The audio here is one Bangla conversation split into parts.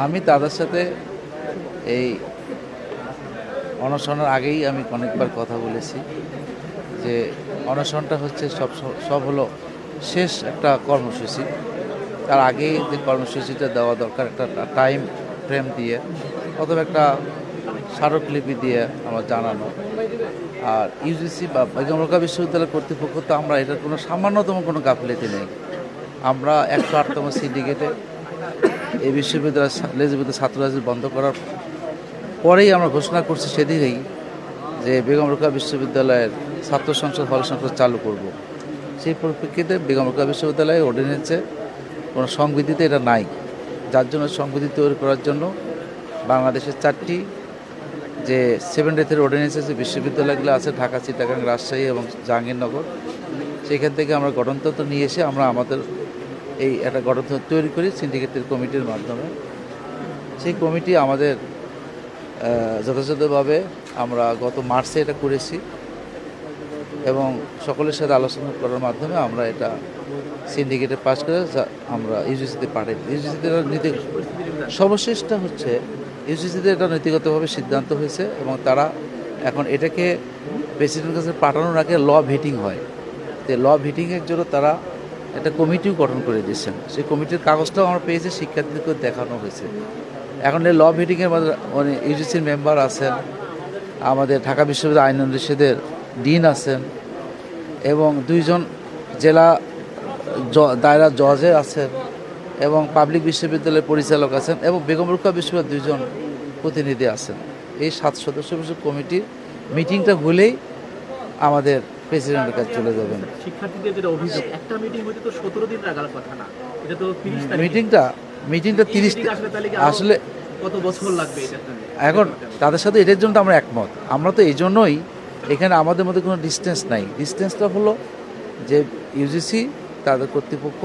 আমি তাদের সাথে এই অনশনের আগেই আমি অনেকবার কথা বলেছি যে অনশনটা হচ্ছে সব হলো শেষ একটা কর্মসূচি। তার আগেই যে কর্মসূচিটা দেওয়া দরকার একটা টাইম ফ্রেম দিয়ে অথবা একটা স্মারকলিপি দিয়ে আমার জানানো। আর ইউজিসি বা বেগম রোকেয়া বিশ্ববিদ্যালয় কর্তৃপক্ষ তো আমরা এটার কোনো সামান্যতম কোনো গাফিলতি নেই। আমরা 108তম সিন্ডিকেটে এই বিশ্ববিদ্যালয় লেজিবিলিটি ছাত্র রাজনীতি বন্ধ করার পরেই আমরা ঘোষণা করছি সেদিনেই যে বেগম রোকেয়া বিশ্ববিদ্যালয়ের ছাত্র সংসদ হল সংসদ চালু করব। সেই পরিপ্রেক্ষিতে বেগম রোকেয়া বিশ্ববিদ্যালয়ের অর্ডিন্যান্সে কোনো সংবিধিতে এটা নাই, যার জন্য সংবিধি তৈরি করার জন্য বাংলাদেশের 4টি যে 7 ডেথের অর্ডিন্যান্স যে বিশ্ববিদ্যালয়গুলো আছে ঢাকা, চিটাগাং, রাজশাহী এবং জাহাঙ্গীরনগর, সেখান থেকে আমরা গঠনতন্ত্র নিয়ে এসে আমরা আমাদের এই একটা গঠনতন্ত্র তৈরি করি সিন্ডিকেটের কমিটির মাধ্যমে। সেই কমিটি আমাদের যথাযথভাবে আমরা গত মার্চে এটা করেছি এবং সকলের সাথে আলোচনা করার মাধ্যমে আমরা এটা সিন্ডিকেটে পাস করে আমরা ইউজিসিতে পাঠাই। ইউজিসিতে নীতি সর্বশেষটা হচ্ছে ইউজিসিতে এটা নীতিগতভাবে সিদ্ধান্ত হয়েছে এবং তারা এখন এটাকে প্রেসিডেন্টের কাছে পাঠানোর আগে ল ভিটিং হয়। তো ল ভিটিংয়ের জন্য তারা একটা কমিটিও গঠন করে দিয়েছেন। সেই কমিটির কাগজটাও আমরা পেয়েছি, শিক্ষার্থীদেরকে দেখানো হয়েছে। এখন এই ল ভিটিংয়ের মানে ইউজিসির মেম্বার আছেন, আমাদের ঢাকা বিশ্ববিদ্যালয় আইন অনুষদের ডিন আছেন এবং 2 জন জেলা দায়রা জজে আছেন এবং পাবলিক বিশ্ববিদ্যালয়ের পরিচালক আছেন এবং বেগম রোকেয়া বিশ্ববিদ্যালয়ের 2 জন প্রতিনিধি আছেন। এই 7 সদস্য বিশিষ্ট কমিটির মিটিংটা হলেই আমাদের প্রেসিডেন্টের কাছে চলে যাবেন। শিক্ষার্থীদের যেটা অভিযোগ, একটা মিটিং হইতে তো 17 দিন লাগার কথা না, এটা তো 30 তারিখ মিটিংটা 30 আসলে কত বছর লাগবে এটা? এখন তাদের সাথে এটার জন্য আমরা একমত। আমরা তো এই জন্যই এখানে আমাদের মধ্যে কোনো ডিস্টেন্স নাই। ডিস্টেন্সটা হলো যে ইউজিসি তাদের কর্তৃপক্ষ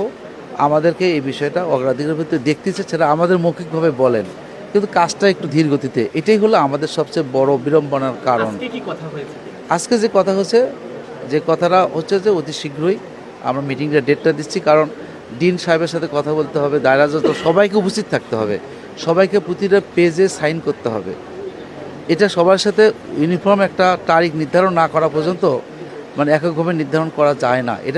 আমাদেরকে এই বিষয়টা অগ্রাধিকার ভিত্তিতে দেখতেছে, সেটা আমাদের মৌখিকভাবে বলেন, কিন্তু কাজটা একটু ধীর গতিতে। এটাই হলো আমাদের সবচেয়ে বড় বিড়ম্বনার কারণ। আজকে যে কথা হচ্ছে, যে কথাটা হচ্ছে যে অতি শীঘ্রই আমরা মিটিংটা ডেটটা দিচ্ছি, কারণ ডিন সাহেবের সাথে কথা বলতে হবে, দায়রা জজ সবাইকে উপস্থিত থাকতে হবে, সবাইকে প্রতিটা পেজে সাইন করতে হবে। এটা সবার সাথে ইউনিফর্ম একটা তারিখ নির্ধারণ না করা পর্যন্ত মানে এককভাবে নির্ধারণ করা যায় না। এটা